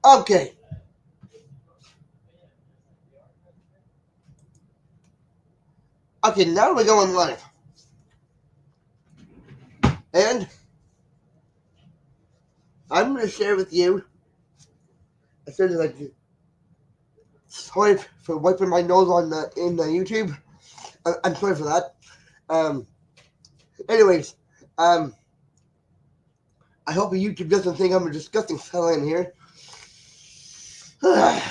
Okay. Okay, now we're going live. And I'm going to share with you, as soon as I do. Sorry for wiping my nose on in YouTube. I'm sorry for that. Um, anyways, I hope YouTube doesn't think I'm a disgusting fellow in here. I'm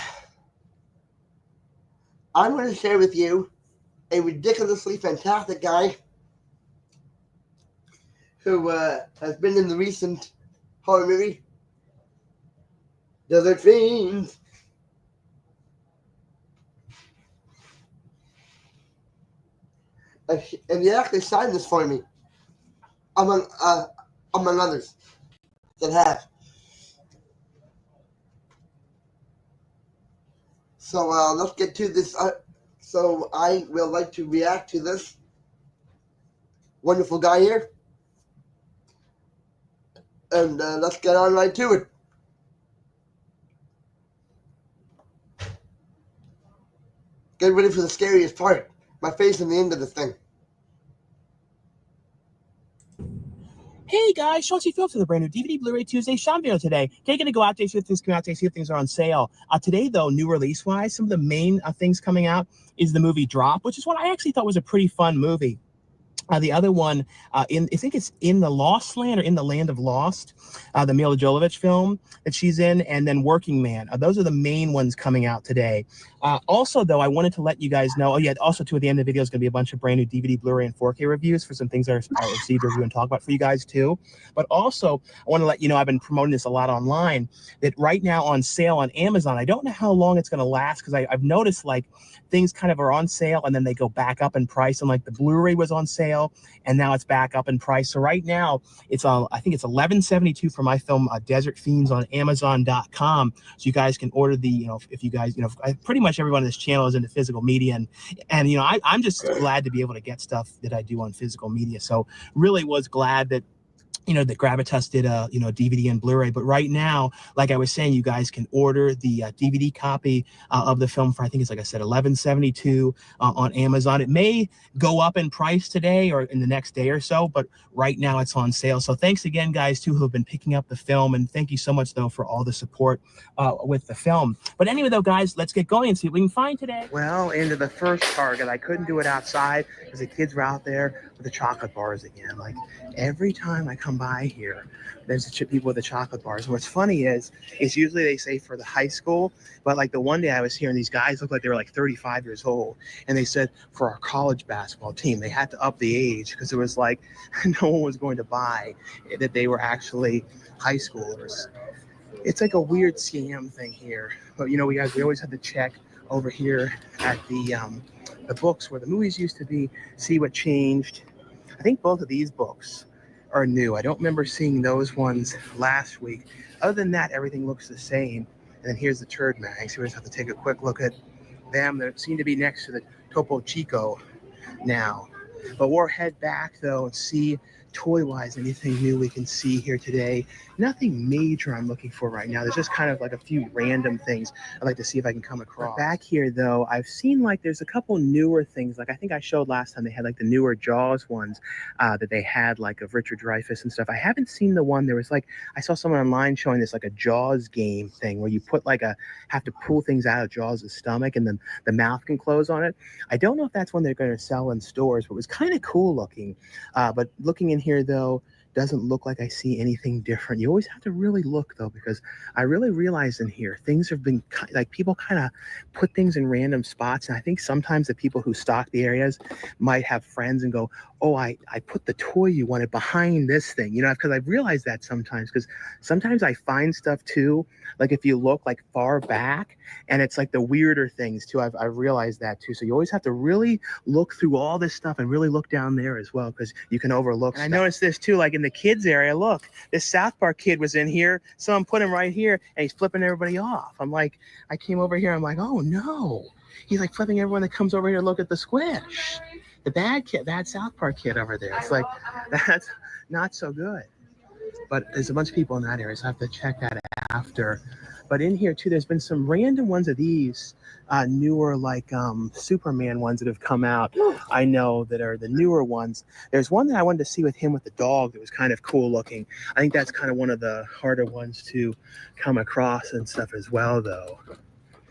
going to share with you a ridiculously fantastic guy who has been in the recent horror movie, Desert Fiends. And he actually signed this for me, among others that have. So let's get to this. So I will like to react to this wonderful guy here. And let's get on right to it. Get ready for the scariest part. My face in the end of this thing. Hey guys, Shawn C Phillips with a brand new DVD Blu-ray Tuesday Shawn video today. Taking to go out today, see if things come out today, see if things are on sale. Today though, new release-wise, some of the main things coming out is the movie Drop, which is what I actually thought was a pretty fun movie. The other one, I think it's In the Lost Land or In the Land of Lost, the Mila Jovovich film that she's in, and then Working Man. Those are the main ones coming out today. Also, though, I wanted to let you guys know, also, too, at the end of the video is going to be a bunch of brand new DVD, Blu-ray, and 4K reviews for some things that I received, review, and talk about for you guys, too. But also, I want to let you know, I've been promoting this a lot online, that right now on sale on Amazon, I don't know how long it's going to last, because I've noticed, like, things kind of are on sale, and then they go back up in price, and, like, the Blu-ray was on sale, and now it's back up in price. So right now it's I think it's $11.72 for my film Desert Fiends on Amazon.com. So you guys can order the, if you guys, pretty much everyone on this channel is into physical media, and I'm just glad to be able to get stuff that I do on physical media. So really was glad that that Gravitas did a DVD and Blu-ray. But right now, like I was saying, you guys can order the DVD copy of the film for, I think it's, like I said, $11.72 on Amazon. It may go up in price today or in the next day or so, but right now it's on sale. So thanks again, guys, too, who have been picking up the film, and thank you so much, though, for all the support with the film. But anyway, though, guys, let's get going and see what we can find today. Well, into the first Target. I couldn't do it outside because the kids were out there with the chocolate bars again. Like, every time I come by here, there's people with the chocolate bars. What's funny is usually they say for the high school, but like the one day I was here and these guys looked like they were like 35 years old, and they said for our college basketball team they had to up the age because it was like no one was going to buy that they were actually high schoolers. It's like a weird scam thing here, but we always had to check over here at the books where the movies used to be, see what changed. I think both of these books are new. I don't remember seeing those ones last week. Other than that, everything looks the same. And then here's the turd mags. We just have to take a quick look at them. They seem to be next to the Topo Chico now. But we'll head back, though, and see toy-wise anything new we can see here today. Nothing major I'm looking for right now. There's just kind of like a few random things I'd like to see if I can come across. But back here, though, I've seen like there's a couple newer things. Like I think I showed last time they had like the newer Jaws ones that they had like of Richard Dreyfuss and stuff. I haven't seen the one. There was like, I saw someone online showing this like a Jaws game thing where you put like have to pull things out of Jaws' stomach and then the mouth can close on it. I don't know if that's one they're going to sell in stores, but it was kind of cool looking. But looking in here, though, doesn't look like I see anything different. You always have to really look, though, because I really realized in here things have been like people kind of put things in random spots, and I think sometimes the people who stock the areas might have friends and go, oh, I put the toy you wanted behind this thing, because I've realized that sometimes, because sometimes I find stuff too, like if you look like far back, and it's like the weirder things too. I've realized that too. So you always have to really look through all this stuff and really look down there as well, because you can overlook stuff. I noticed this too, like in the kids area. Look, this South Park kid was in here. Someone put him right here, and he's flipping everybody off. I'm like, I came over here. I'm like, oh no, he's like flipping everyone that comes over here to look at the squish. The bad kid, bad South Park kid over there. It's like, that's not so good. but there's a bunch of people in that area, so I have to check that after. But in here too, there's been some random ones of these newer, like Superman ones that have come out. I know that are the newer ones. There's one that I wanted to see with him with the dog that was kind of cool looking. I think that's kind of one of the harder ones to come across and stuff as well, though.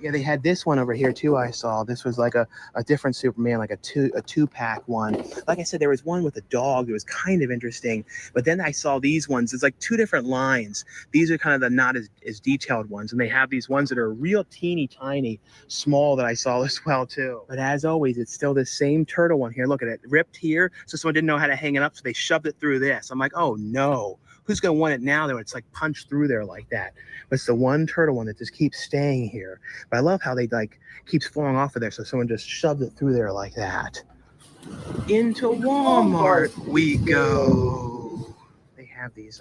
Yeah, they had this one over here too. I saw this was like a different Superman, like a two-pack one. Like I said, there was one with a dog that was kind of interesting, but then I saw these ones. It's like two different lines. These are kind of the not as detailed ones, and they have these ones that are real teeny tiny, small that I saw as well too. But as always, it's still the same turtle one here. Look at it, ripped here, so someone didn't know how to hang it up, so they shoved it through this. I'm like, oh no. Who's going to want it now, though? It's like punched through there like that. But it's the one turtle one that just keeps staying here. But I love how they like keeps falling off of there, so someone just shoved it through there like that. Into Walmart we go. They have these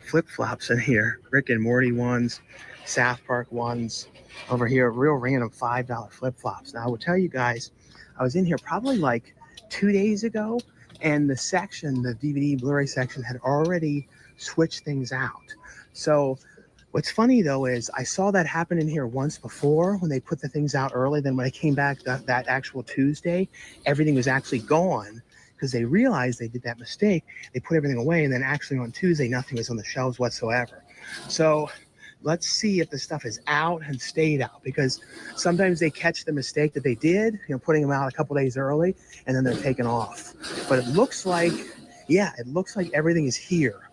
flip-flops in here. Rick and Morty ones, South Park ones. Over here, real random $5 flip-flops. Now, I will tell you guys, I was in here probably like 2 days ago, and the section, the DVD Blu-ray section, had already switched things out. So what's funny though is I saw that happen in here once before when they put the things out early. Then when I came back that actual Tuesday, everything was actually gone because they realized they did that mistake. They put everything away, and then actually on Tuesday, nothing was on the shelves whatsoever. So let's see if the stuff is out and stayed out, because sometimes they catch the mistake that they did, putting them out a couple days early, and then they're taken off. But it looks like, yeah, it looks like everything is here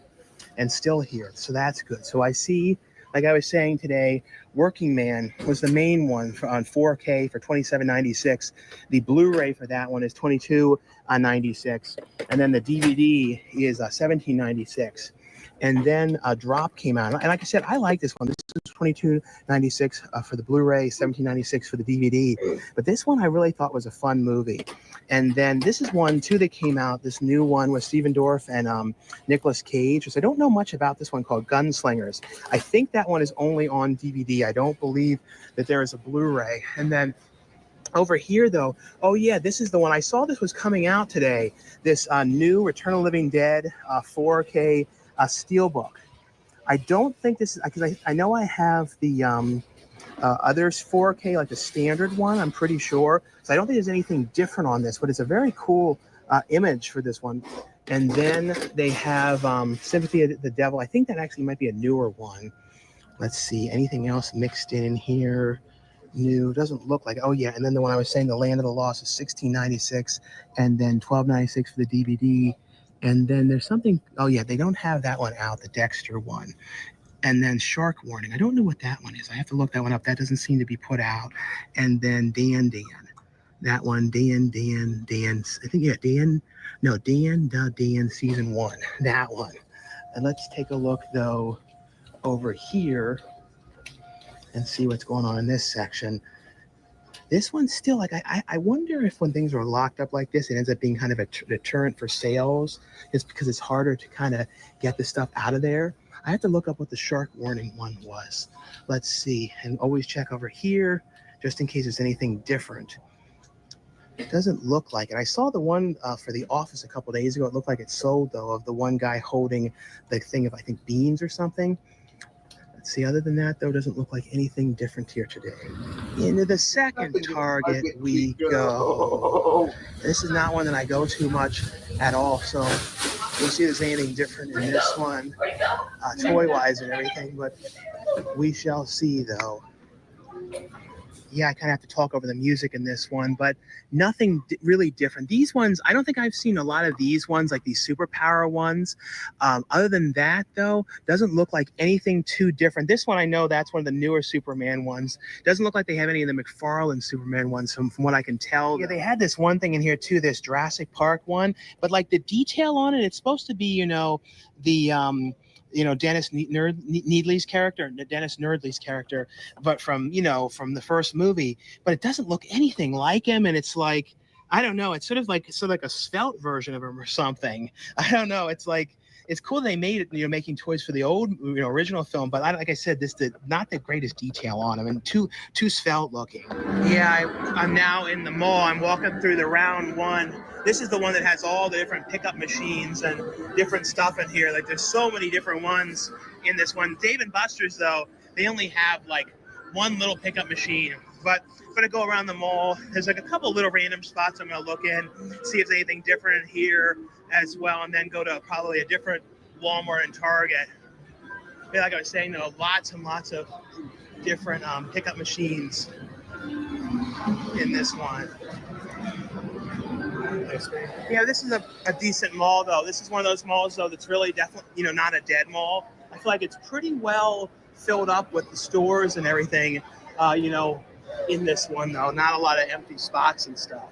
and still here. So that's good. So I see, like I was saying today, Working Man was the main one on 4K for $27.96. The Blu-ray for that one is $22.96, and then the DVD is $17.96. And then a drop came out, and like I said, I like this one. This is $22.96 for the Blu-ray, $17.96 for the DVD. But this one I really thought was a fun movie. And then this is one too that came out. This new one with Stephen Dorff and Nicolas Cage. So I don't know much about this one, called Gunslingers. I think that one is only on DVD. I don't believe that there is a Blu-ray. And then over here, though, oh yeah, this is the one. I saw this was coming out today. This new Return of the Living Dead 4K Steelbook. I don't think this is, because I know I have the others 4K, like the standard one, I'm pretty sure. So I don't think there's anything different on this, but it's a very cool image for this one. And then they have Sympathy of the Devil. I think that actually might be a newer one. Let's see, anything else mixed in here? New, doesn't look like. Oh yeah, and then the one I was saying, The Land of the Lost, is $16.96, and then $12.96 for the DVD. And then there's something, oh yeah, they don't have that one out, the Dexter one. And then Shark Warning, I don't know what that one is. I have to look that one up. That doesn't seem to be put out. And then Dan. That one, Dan, I think, yeah, Dan season 1, that one. And let's take a look though over here and see what's going on in this section. This one's still like, I wonder if when things are locked up like this, it ends up being kind of a deterrent for sales. It's because it's harder to kind of get the stuff out of there. I have to look up what the Shark Warning one was. Let's see, and always check over here just in case there's anything different. It doesn't look like it. I saw the one for The Office a couple days ago. It looked like it sold though, of the one guy holding the thing of, I think, beans or something. See, other than that, though, doesn't look like anything different here today. Into the second Target we go. This is not one that I go to much at all, so we'll see if there's anything different in this one, toy-wise and everything, but we shall see, though. Yeah, I kind of have to talk over the music in this one, but nothing really different. These ones, I don't think I've seen a lot of these ones, like these superpower ones. Other than that, though, doesn't look like anything too different. This one, I know that's one of the newer Superman ones. Doesn't look like they have any of the McFarlane Superman ones from what I can tell. Yeah, they had this one thing in here too, this Jurassic Park one, but like the detail on it, it's supposed to be, the Dennis Needley's character, Dennis Nerdley's character, but from the first movie, but it doesn't look anything like him. And it's like, I don't know, it's sort of like a svelte version of him or something. I don't know. It's like, it's cool they made it, making toys for the old, original film, but like I said, not the greatest detail on him, and too svelte looking. Yeah, I'm now in the mall. I'm walking through the round one This is the one that has all the different pickup machines and different stuff in here. Like, there's so many different ones in this one. Dave & Buster's, though, they only have like one little pickup machine. But I'm going to go around the mall. There's like a couple little random spots I'm going to look in, see if there's anything different in here as well, and then go to probably a different Walmart and Target. Yeah, like I was saying, though, lots and lots of different pickup machines in this one. Yeah, this is a decent mall, though. This is one of those malls, though, that's really definitely, not a dead mall. I feel like it's pretty well filled up with the stores and everything, in this one, though. Not a lot of empty spots and stuff.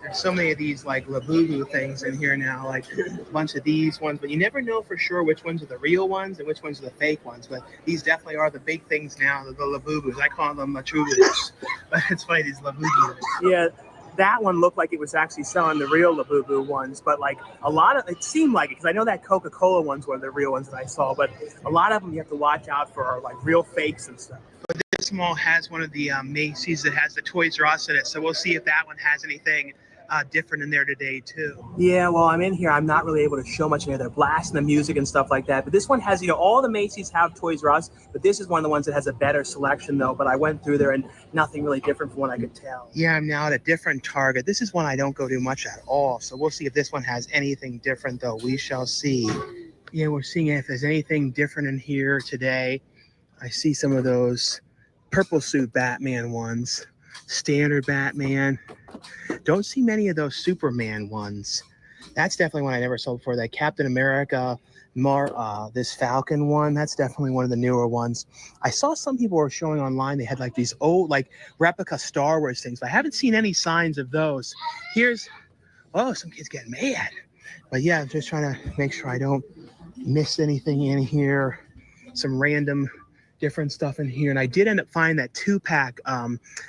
There's so many of these, like, Labubu things in here now, like a bunch of these ones, but you never know for sure which ones are the real ones and which ones are the fake ones, but these definitely are the big things now, the Labubus. I call them Machubus, but it's funny, these Labubus. Yeah, that one looked like it was actually selling the real Labubu ones, but like a lot of it seemed like it, because I know that Coca-Cola ones were the real ones that I saw, but a lot of them you have to watch out for are like real fakes and stuff. But this mall has one of the Macy's that has the Toys R Us in it, so we'll see if that one has anything different in there today too. Yeah, well, I'm in here. I'm not really able to show much in here. They're blasting the music and stuff like that. But this one has, all the Macy's have Toys R Us, but this is one of the ones that has a better selection though. But I went through there and nothing really different from what I could tell. Yeah, I'm now at a different Target. This is one I don't go to much at all. So we'll see if this one has anything different though. We shall see. Yeah, we're seeing if there's anything different in here today. I see some of those purple suit Batman ones. Standard Batman. Don't see many of those Superman ones. That's definitely one I never saw before. That Captain America, this Falcon one, that's definitely one of the newer ones. I saw some people were showing online, they had like these old, like replica Star Wars things, but I haven't seen any signs of those. Some kid's getting mad. But yeah, I'm just trying to make sure I don't miss anything in here. Some random different stuff in here, and I did end up finding that 2-pack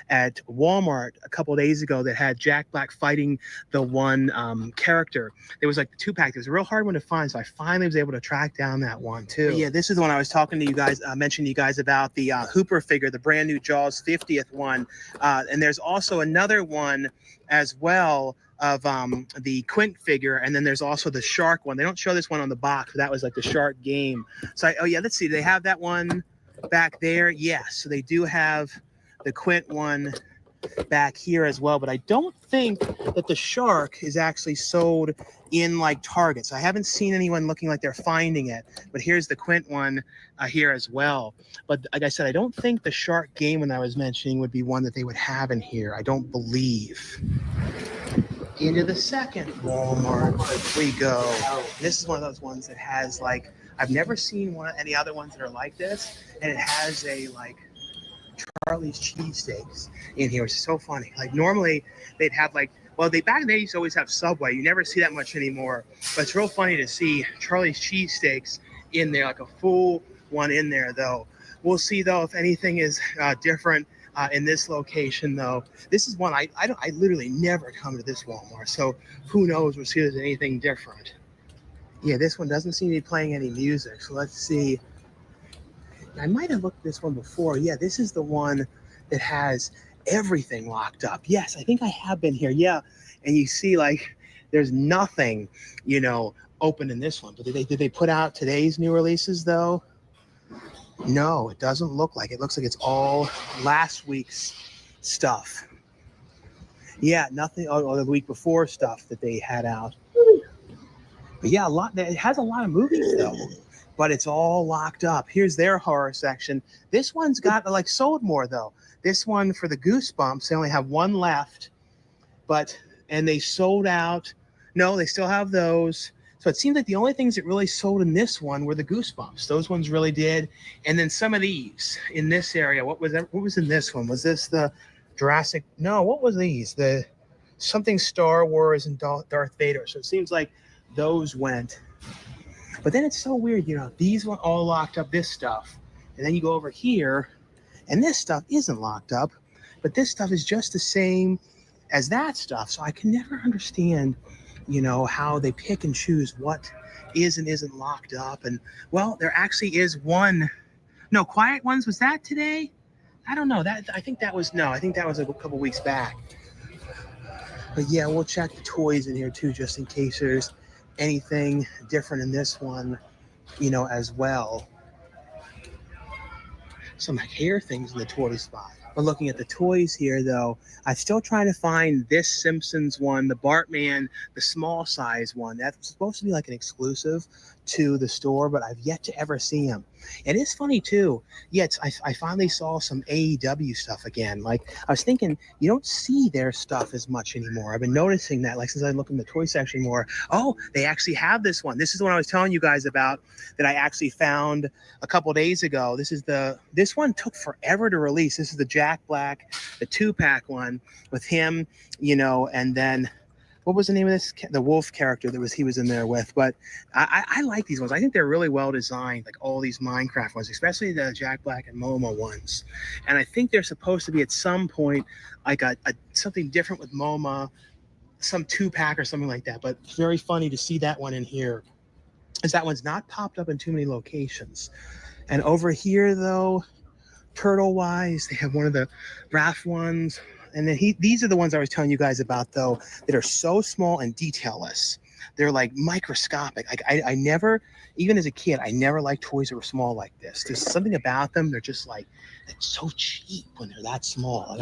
at Walmart a couple of days ago that had Jack Black fighting the one character. It was like the 2-pack. It was a real hard one to find, so I finally was able to track down that one too. But yeah, this is the one I was talking to you guys, mentioning to you guys about, the Hooper figure, the brand new Jaws 50th one, and there's also another one as well of the Quint figure, and then there's also the shark one. They don't show this one on the box, but that was like the shark game. So let's see, they have that one back there. Yes, so they do have the Quint one back here as well, but I don't think that the shark is actually sold in like Target. So I haven't seen anyone looking like they're finding it, but here's the Quint one here as well. But like I said, I don't think the shark game one I was mentioning would be one that they would have in here. I don't believe. Into the second Walmart we go. This is one of those ones that has like, I've never seen any other ones that are like this, and it has a like Charlie's cheesesteaks in here, which is so funny. Like normally they'd have like, they back in the day used to always have Subway. You never see that much anymore, but it's real funny to see Charlie's cheesesteaks in there, like a full one in there though. We'll see though if anything is different in this location though. This is one I literally never come to this Walmart, so who knows, we'll see if there's anything different. Yeah, this one doesn't seem to be playing any music, so let's see. I might have looked at this one before. Yeah, this is the one that has everything locked up. Yes, I think I have been here. Yeah, and you see like there's nothing, open in this one. But did they put out today's new releases though? No, it doesn't look like it. It looks like it's all last week's stuff. Yeah, nothing, or the week before stuff that they had out. But yeah, it has a lot of movies though, but it's all locked up. Here's their horror section. This one's got like sold more though. This one for the Goosebumps, they only have one left, and they sold out. No, they still have those. So it seems like the only things that really sold in this one were the Goosebumps. Those ones really did. And then some of these in this area. What was in this one? Was this the Jurassic? No, what was these? The something Star Wars and Darth Vader. So it seems like those went. But then it's so weird, these were all locked up, this stuff. And then you go over here, and this stuff isn't locked up, but this stuff is just the same as that stuff. So I can never understand, how they pick and choose what is and isn't locked up. And, there actually is one. No, Quiet Ones, was that today? I don't know. I think that was a couple weeks back. But yeah, we'll check the toys in here too, just in case there's anything different in this one, you know, as well. Some hair things in the toy spot. But looking at the toys here, though, I'm still trying to find this Simpsons one, the Bartman, the small size one. That's supposed to be like an exclusive to the store, but I've yet to ever see him. It is funny, too. Yeah, I finally saw some AEW stuff again. Like, I was thinking, you don't see their stuff as much anymore. I've been noticing that, like, since I look in the toy section more. Oh, they actually have this one. This is the one I was telling you guys about that I actually found a couple days ago. This one took forever to release. This is the Jack Black, the 2-pack one with him, you know, and then what was the name of this? The wolf character that he was in there with. But I like these ones. I think they're really well designed, like all these Minecraft ones, especially the Jack Black and Momo ones. And I think they're supposed to be at some point like a something different with Moma, some 2-pack or something like that. But it's very funny to see that one in here, as that one's not popped up in too many locations. And over here, though, turtle-wise, they have one of the Raph ones. And then these are the ones I was telling you guys about, though, that are so small and detailless. They're like microscopic. I never, even as a kid, I never liked toys that were small like this. There's something about them. They're just like, it's so cheap when they're that small.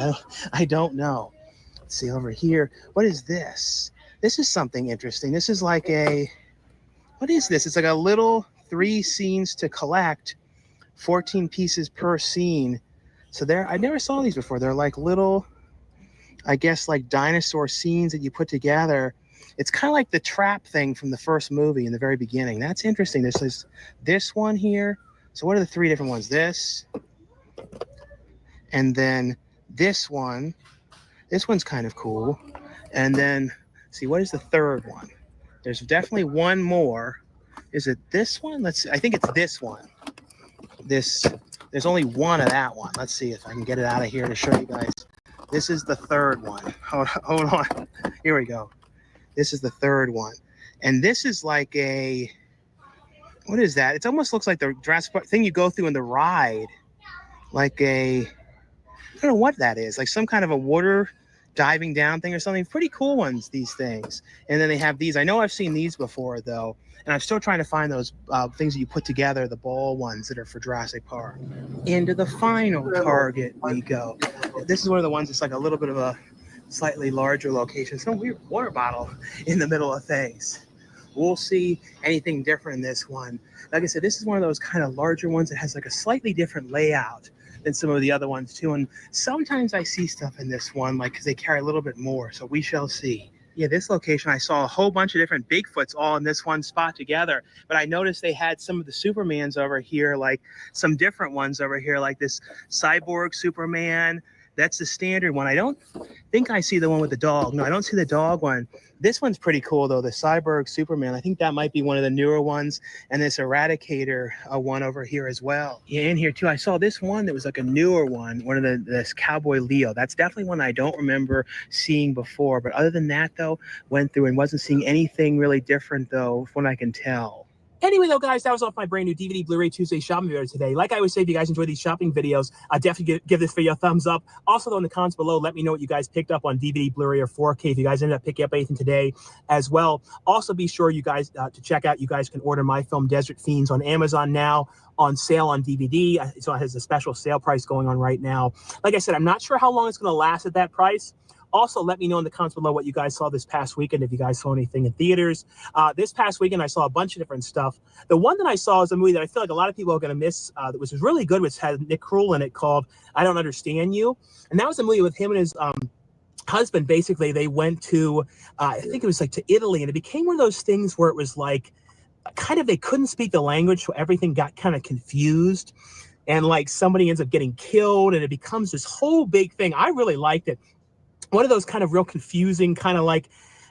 I don't know. Let's see over here. What is this? This is something interesting. This is like what is this? It's like a little 3 scenes to collect, 14 pieces per scene. So I never saw these before. They're like little, I guess, like dinosaur scenes that you put together. It's kind of like the trap thing from the first movie in the very beginning. That's interesting. This is this one here. So what are the 3 different ones? This, and then this one. This one's kind of cool. And then, see, what is the 3rd one? There's definitely one more. Is it this one? Let's see. I think it's this one. There's only one of that one. Let's see if I can get it out of here to show you guys. This is the 3rd one. Hold on. Here we go. This is the 3rd one. And this is like what is that? It almost looks like the Jurassic Park thing you go through in the ride. Like I don't know what that is. Like some kind of a water diving down thing or something. Pretty cool ones, these things. And then they have these. I know I've seen these before, though. And I'm still trying to find those things that you put together, the ball ones that are for Jurassic Park. Into the final Target we go. This is one of the ones that's like a little bit of a slightly larger location. Some weird water bottle in the middle of things. We'll see anything different in this one. Like I said, this is one of those kind of larger ones that has like a slightly different layout than some of the other ones too. And sometimes I see stuff in this one, like, because they carry a little bit more. So we shall see. Yeah, this location, I saw a whole bunch of different Bigfoots all in this one spot together. But I noticed they had some of the Supermans over here, like some different ones over here, like this Cyborg Superman. That's the standard one. I don't think I see the one with the dog. No, I don't see the dog one. This one's pretty cool, though, the Cyborg Superman. I think that might be one of the newer ones. And this Eradicator one over here as well. Yeah, in here, too, I saw this one that was like a newer one, one of this Cowboy Leo. That's definitely one I don't remember seeing before. But other than that, though, went through and wasn't seeing anything really different, though, from what I can tell. Anyway, though, guys, that was off my brand new DVD Blu-ray Tuesday shopping video today. Like I always say, if you guys enjoy these shopping videos, definitely give this video a thumbs up. Also, though, in the comments below, let me know what you guys picked up on DVD, Blu-ray, or 4K. If you guys ended up picking up anything today as well. Also, be sure you guys to check out. You guys can order my film Desert Fiends on Amazon now, on sale on DVD. So it has a special sale price going on right now. Like I said, I'm not sure how long it's going to last at that price. Also, let me know in the comments below what you guys saw this past weekend, if you guys saw anything in theaters. This past weekend, I saw a bunch of different stuff. The one that I saw is a movie that I feel like a lot of people are going to miss, that was really good, which had Nick Kroll in it, called I Don't Understand You. And that was a movie with him and his husband. Basically, they went to, I think it was like to Italy, and it became one of those things where it was like, kind of, they couldn't speak the language, so everything got kind of confused. And like somebody ends up getting killed, and it becomes this whole big thing. I really liked it. One of those kind of real confusing, kind of like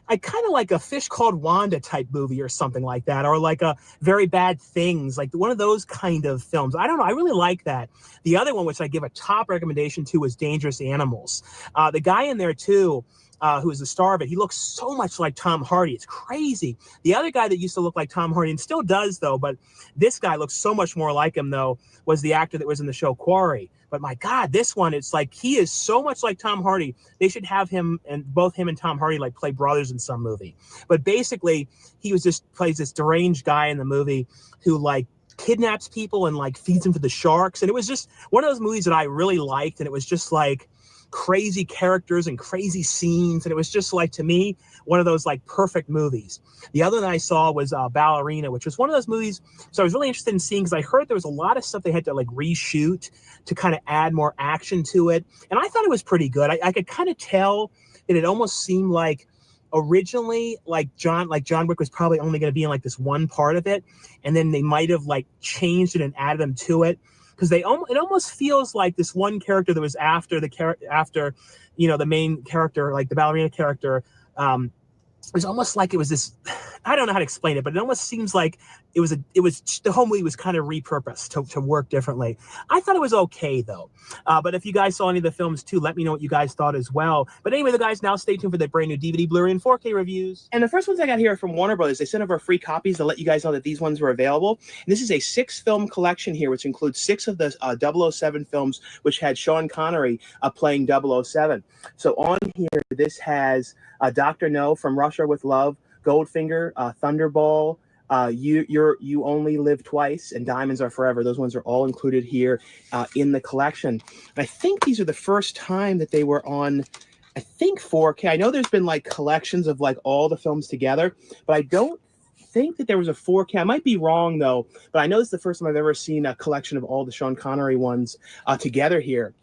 a Fish Called Wanda type movie or something like that, or like a Very Bad Things, like one of those kind of films. I don't know. I really like that. The other one, which I give a top recommendation to, was Dangerous Animals. The guy in there too who is the star of it, he looks so much like Tom Hardy. It's crazy. The other guy that used to look like Tom Hardy, and still does though, but this guy looks so much more like him though, was the actor that was in the show Quarry. But my God, this one, it's like he is so much like Tom Hardy. They should have him, and both him and Tom Hardy, like play brothers in some movie. But basically, he was just plays this deranged guy in the movie who like kidnaps people and like feeds them to the sharks. And it was just one of those movies that I really liked. And it was just like crazy characters and crazy scenes. And it was just like, to me, one of those like perfect movies. The other that I saw was Ballerina, which was one of those movies. So I was really interested in seeing, because I heard there was a lot of stuff they had to like reshoot to kind of add more action to it. And I thought it was pretty good. I could kind of tell that it almost seemed like originally like John Wick was probably only going to be in like this one part of it. And then they might have like changed it and added them to it. Because it almost feels like this one character that was after the main character, like the ballerina character, it was almost like it was this, I don't know how to explain it, but it almost seems like it was the whole movie was kind of repurposed to work differently. I thought it was okay though. But if you guys saw any of the films too, let me know what you guys thought as well. But anyway, the guys, now stay tuned for the brand new DVD, Blu-ray, and 4K reviews. And the first ones I got here are from Warner Brothers. They sent over free copies to let you guys know that these ones were available. And this is a 6-film collection here, which includes 6 of the 007 films, which had Sean Connery playing 007. So on here, this has Dr. No, From Russia with Love, Goldfinger, Thunderball, You Only Live Twice, and Diamonds Are Forever. Those ones are all included here in the collection. And I think these are the first time that they were on, I think, 4K. I know there's been like collections of like all the films together, but I don't think that there was a 4K. I might be wrong though, but I know this is the first time I've ever seen a collection of all the Sean Connery ones together here.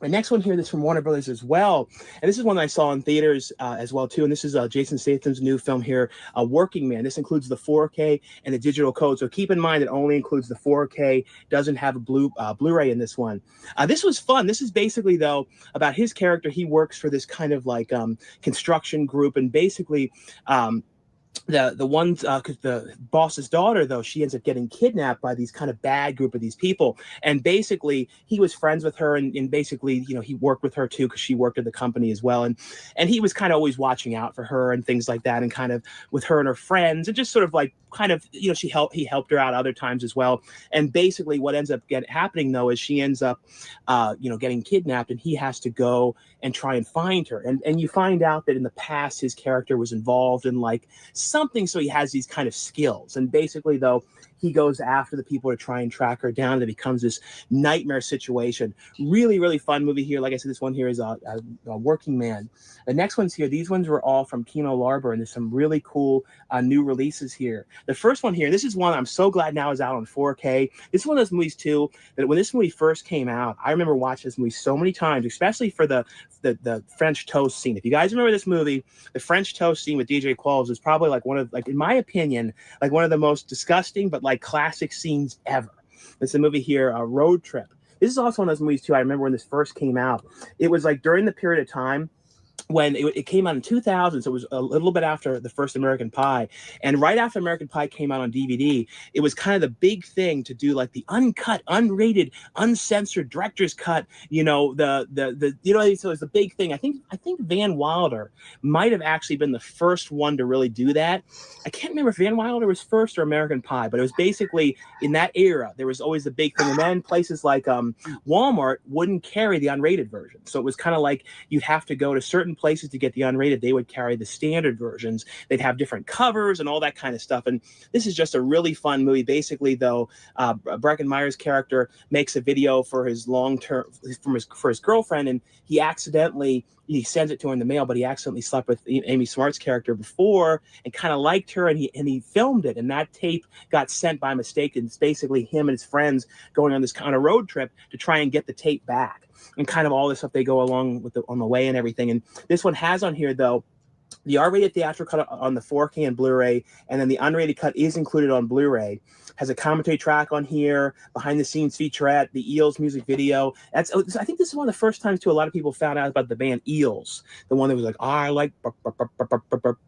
The next one here, this is from Warner Brothers as well. And this is one that I saw in theaters as well, too. And this is Jason Statham's new film here, Working Man. This includes the 4K and the digital code. So keep in mind it only includes the 4K, doesn't have a Blu-ray in this one. This was fun. This is basically, though, about his character. He works for this kind of like construction group. And basically, the ones because the boss's daughter, though, she ends up getting kidnapped by these kind of bad group of these people, and basically he was friends with her, and basically, you know, he worked with her too because she worked at the company as well, and he was kind of always watching out for her and things like that, and kind of with her and her friends, and just sort of like kind of, you know, he helped her out other times as well. And basically what ends up happening though is she ends up getting kidnapped, and he has to go and try and find her, and you find out that in the past his character was involved in like something, so he has these kind of skills. And basically though, he goes after the people to try and track her down, and it becomes this nightmare situation. Really, really fun movie here. Like I said, this one here is a Working Man. The next ones here, these ones were all from Kino Lorber, and there's some really cool new releases here. The first one here, this is one I'm so glad now is out on 4K. This is one of those movies too, that when this movie first came out, I remember watching this movie so many times, especially for the French toast scene. If you guys remember this movie, the French toast scene with DJ Qualls is probably like one of, like, in my opinion, like one of the most disgusting but like classic scenes ever. It's a movie here, Road Trip. This is also one of those movies too. I remember when this first came out. It was like during the period of time when it came out in 2000, so it was a little bit after the first American Pie, and right after American Pie came out on DVD, it was kind of the big thing to do like the uncut, unrated, uncensored director's cut. You know, so it was the big thing. I think Van Wilder might have actually been the first one to really do that. I can't remember if Van Wilder was first or American Pie, but it was basically in that era. There was always the big thing, and then places like Walmart wouldn't carry the unrated version, so it was kind of like you'd have to go to certain places to get the unrated. They would carry the standard versions. They'd have different covers and all that kind of stuff. And this is just a really fun movie. Basically, though, Breckin Meyer's character makes a video for his for his girlfriend, and he sends it to her in the mail, but he accidentally slept with Amy Smart's character before and kind of liked her, and he filmed it, and that tape got sent by mistake, and it's basically him and his friends going on this kind of road trip to try and get the tape back, and kind of all this stuff they go along with on the way and everything. And this one has on here, though, The R-rated theatrical cut on the 4K and Blu-ray, and then the unrated cut is included on Blu-ray. Has a commentary track on here, behind-the-scenes featurette, the Eels music video. I think this is one of the first times too a lot of people found out about the band Eels, the one that was like, oh, I like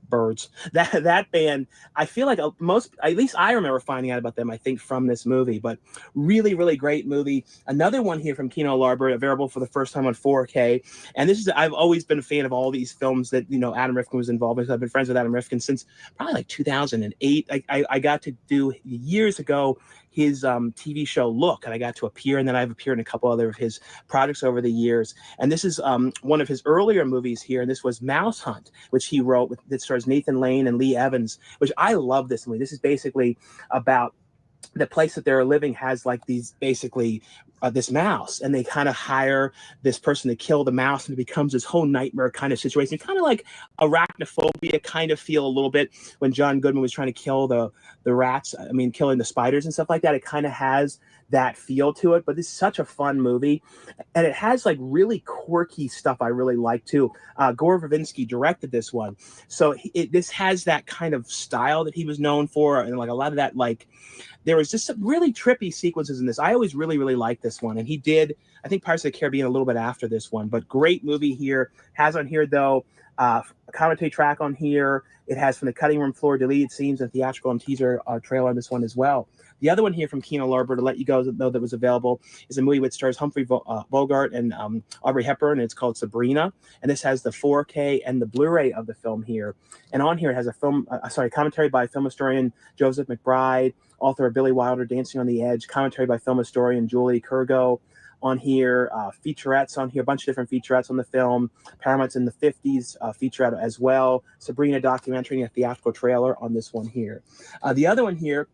birds. That band, I feel like at least I remember finding out about them, I think, from this movie. But really, really great movie. Another one here from Kino Lorber, available for the first time on 4K. And I've always been a fan of all these films that, Adam Rifkin was involved in. I've been friends with Adam Rifkin since probably like 2008. I got to do years ago his TV show Look, and I got to appear, and then I've appeared in a couple other of his projects over the years. And this is one of his earlier movies here, and this was Mouse Hunt, which he wrote that stars Nathan Lane and Lee Evans, which I love this movie. This is basically about the place that they're living has like these basically this mouse, and they kind of hire this person to kill the mouse, and it becomes this whole nightmare kind of situation, kind of like arachnophobia kind of feel a little bit when John Goodman was trying to kill the rats, killing the spiders and stuff like that. It kind of has that feel to it, but this is such a fun movie, and it has like really quirky stuff I really like too. Gore Verbinski directed this one, so this has that kind of style that he was known for, and like a lot of that, like there was just some really trippy sequences in this. I always really, really liked this one, and he did, I think, Pirates of the Caribbean a little bit after this one, but great movie here. Has on here though a commentary track on here. It has from the cutting room floor deleted scenes and theatrical and teaser trailer on this one as well. The other one here from Kino Lorber, to let you guys know that was available, is a movie which stars Humphrey Bogart and Audrey Hepburn, and it's called Sabrina. And this has the 4K and the Blu-ray of the film here. And on here it has a commentary by film historian Joseph McBride, author of Billy Wilder, Dancing on the Edge, commentary by film historian Julie Kurgo. On here, featurettes on here, a bunch of different featurettes on the film. Paramount's in the 50s featurette as well. Sabrina documentary and a theatrical trailer on this one here. The other one here,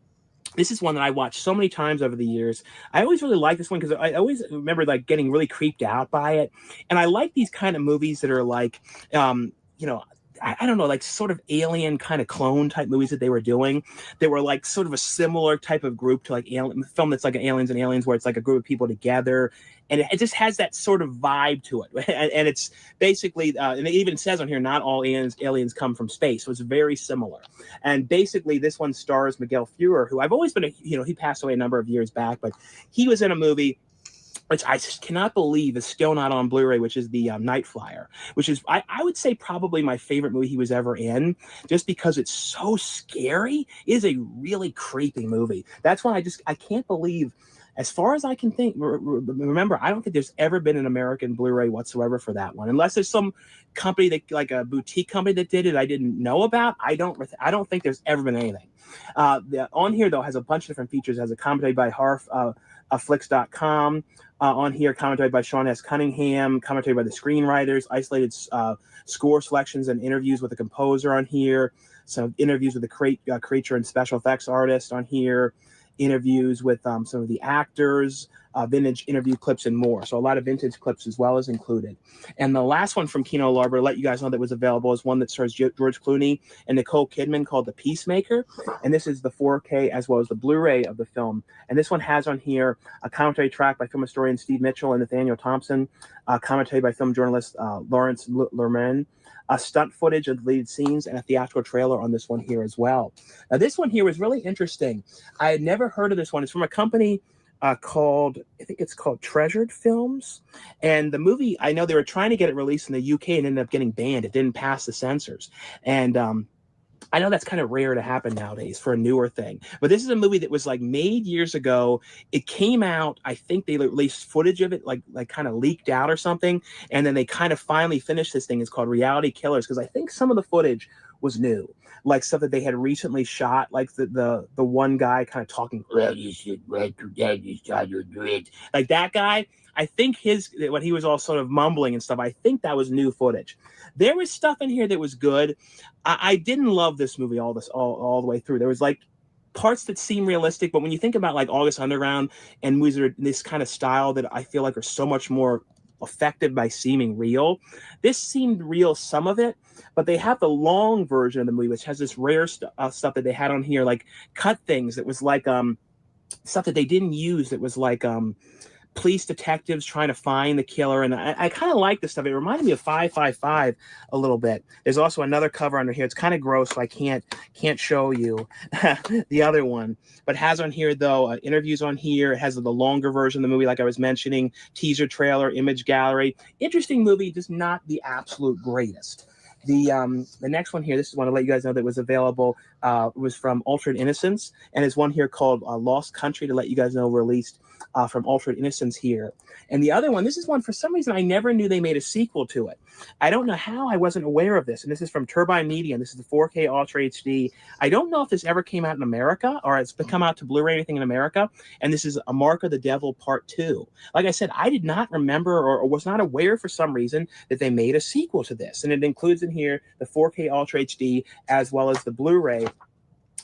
this is one that I watched so many times over the years. I always really like this one because I always remember like getting really creeped out by it. And I like these kind of movies that are like, I don't know, like sort of alien kind of clone type movies that they were doing. They were like sort of a similar type of group to like film that's like Aliens and Aliens, where it's like a group of people together. And it just has that sort of vibe to it. And it's basically, and it even says on here, not all aliens come from space. So it's very similar. And basically this one stars Miguel Fuhrer, who I've always been, he passed away a number of years back, but he was in a movie which I just cannot believe is still not on Blu-ray, which is the Night Flyer, which is, I would say, probably my favorite movie he was ever in, just because it's so scary. It is a really creepy movie. That's why I can't believe, as far as I can think, remember, I don't think there's ever been an American Blu-ray whatsoever for that one, unless there's some company that, like a boutique company that did it I didn't know about. I don't think there's ever been anything. On here, though, has a bunch of different features. It has a commentary by Flix.com. On here, commentary by Sean S. Cunningham, commentary by the screenwriters, isolated score selections and interviews with the composer on here, some interviews with the creature and special effects artist on here, interviews with some of the actors, vintage interview clips, and more. So a lot of vintage clips as well is included. And the last one from Kino Lorber, to let you guys know that was available, is one that stars George Clooney and Nicole Kidman, called The Peacemaker. And this is the 4K as well as the Blu-ray of the film. And this one has on here a commentary track by film historian Steve Mitchell and Nathaniel Thompson, commentary by film journalist Lawrence Lerman, stunt footage of deleted scenes, and a theatrical trailer on this one here as well. Now, this one here was really interesting. I had never heard of this one. It's from a company called, I think it's called Treasured Films. And the movie, I know they were trying to get it released in the UK and ended up getting banned. It didn't pass the censors. And I know that's kind of rare to happen nowadays for a newer thing, but this is a movie that was like made years ago. It came out, I think they released footage of it, like kind of leaked out or something. And then they kind of finally finished this thing. It's called Reality Killers, because I think some of the footage was new, like stuff that they had recently shot, like the one guy kind of talking, like that guy. I think when he was all sort of mumbling and stuff, I think that was new footage. There was stuff in here that was good. I didn't love this movie all the way through. There was like parts that seem realistic, but when you think about like August Underground and movies that are this kind of style that I feel like are so much more affected by seeming real, this seemed real, some of it. But they have the long version of the movie, which has this rare stuff that they had on here, like cut things that was like stuff that they didn't use, that was like police detectives trying to find the killer, and I kind of like this stuff. It reminded me of 555 a little bit. There's also another cover under here. It's kind of gross, so I can't show you the other one, but has on here though interviews on here. It has the longer version of the movie, like I was mentioning, teaser trailer, image gallery. Interesting movie, just not the absolute greatest. The next one here, this is one to let you guys know that was available, was from Altered Innocence, and there's one here called Lost Country to let you guys know released from Altered Innocence here. And the other one, this is one, for some reason, I never knew they made a sequel to it. I don't know how I wasn't aware of this. And this is from Turbine Media, and this is the 4K Ultra HD. I don't know if this ever came out in America or it's come out to Blu-ray or anything in America. And this is A Mark of the Devil Part 2. Like I said, I did not remember or was not aware for some reason that they made a sequel to this. And it includes in here the 4K Ultra HD as well as the Blu-ray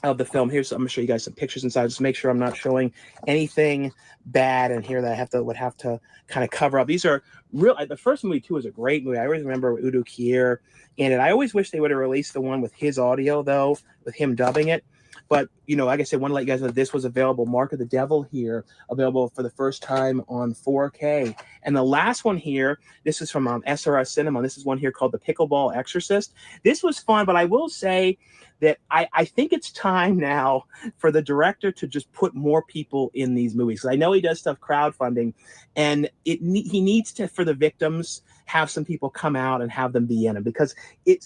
of the film. Here's, I'm gonna show you guys some pictures inside, just make sure I'm not showing anything bad in here that I would have to kind of cover up. These are real. The first movie too is a great movie. I always remember Udo Kier in it. I always wish they would have released the one with his audio though, with him dubbing it. But, you know, like I said, want to let you guys know this was available, Mark of the Devil here, available for the first time on 4K. And the last one here, this is from SRS Cinema. This is one here called The Pickleball Exorcist. This was fun, but I will say that I think it's time now for the director to just put more people in these movies. I know he does stuff crowdfunding, and he needs to, for the victims, have some people come out and have them be in it, because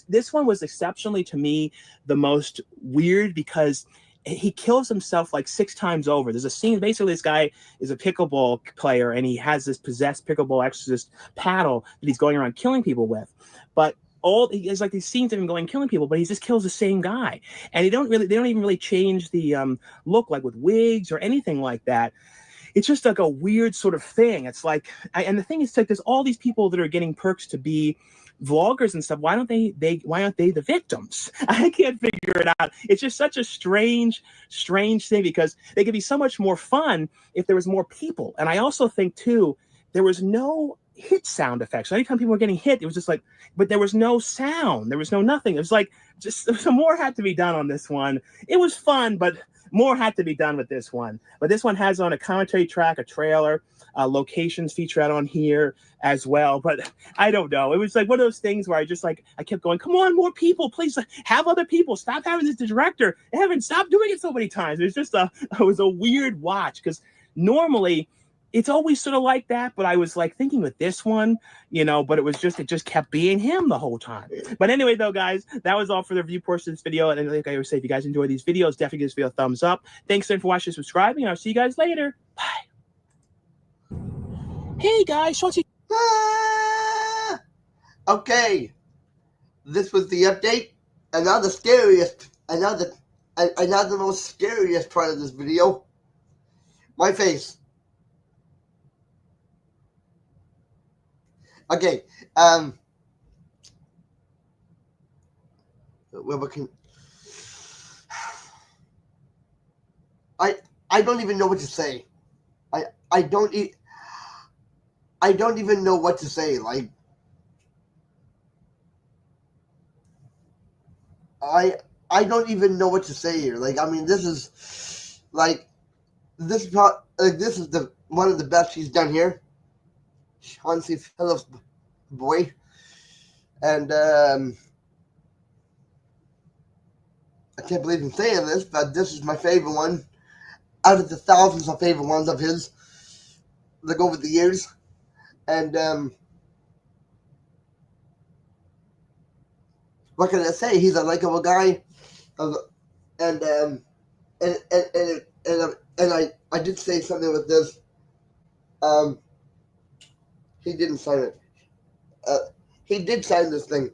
this one was exceptionally, to me, the most weird, because he kills himself like 6 times over. There's a scene, basically this guy is a pickleball player and he has this possessed pickleball exorcist paddle that he's going around killing people with. But he has like these scenes of him going killing people, but he just kills the same guy. And they don't even really change the look, like with wigs or anything like that. It's just like a weird sort of thing. It's like, and the thing is, like, there's all these people that are getting perks to be vloggers and stuff. Why aren't they the victims? I can't figure it out. It's just such a strange thing, because they could be so much more fun if there was more people. And I also think too, there was no hit sound effects. So anytime people were getting hit, it was just like, but there was no sound. There was no nothing. It was like, just some more had to be done on this one. It was fun, but more had to be done with this one. But this one has on a commentary track, a trailer, locations featured out on here as well. But I don't know. It was like one of those things where I kept going, come on, more people, please have other people. Stop having this director. Evan, stop doing it so many times. It was a weird watch, because normally it's always sort of like that, but I was like thinking with this one, you know, but it just kept being him the whole time. But anyway, though, guys, that was all for the review portion of this video. And like I always say, if you guys enjoy these videos, definitely give this video a thumbs up. Thanks again for watching and subscribing. I'll see you guys later. Bye. Hey, guys, Shawn C. Okay, this was the update, and now the scariest, and now the most scariest part of this video, my face. Okay, I don't even know what to say. I don't even know what to say. Like, I don't even know what to say here. Like, I mean, this is one of the best he's done here. Shawn C Phillips, boy, and I can't believe I'm saying this, but this is my favorite one out of the thousands of favorite ones of his, like, over the years. And what can I say? He's a likable guy, and I did say something with this. He didn't sign it. He did sign this thing,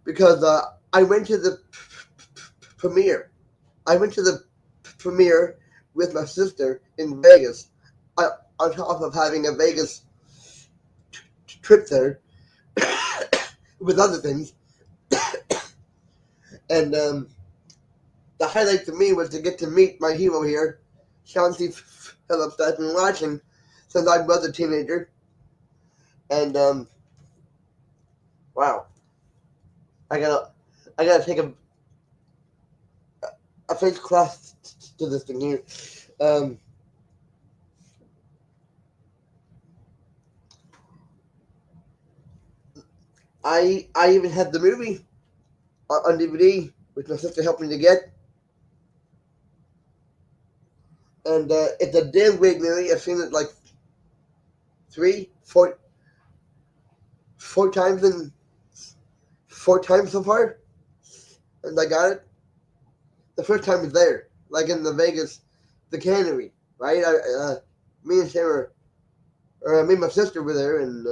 because I went to the premiere. I went to the premiere with my sister in Vegas, on top of having a Vegas trip there with other things. And the highlight to me was to get to meet my hero here, Shawn C Phillips, that I've been watching since I was a teenager. And wow, I gotta take a face class to this thing here. I even had the movie on DVD, which my sister helped me to get. And it's a damn great movie. I've seen it like four times so far. And I got it. The first time was there, like in the Vegas, the cannery, right? Me and Sarah, or me and my sister were there, and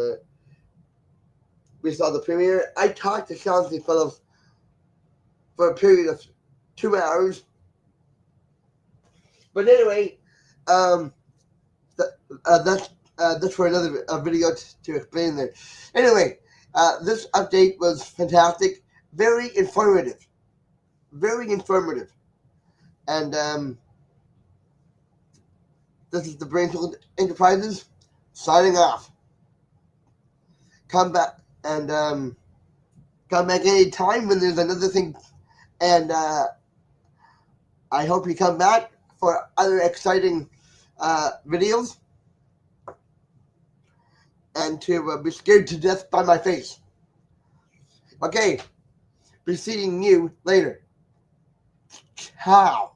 we saw the premiere. I talked to Shawn C Phillips for a period of 2 hours. But anyway, um, that's for another video to explain there. Anyway, this update was fantastic, very informative, and this is the brainsWorld Enterprises signing off. Come back and come back any time when there's another thing, and I hope you come back for other exciting videos, and to be scared to death by my face. Okay, be seeing you later. Ciao.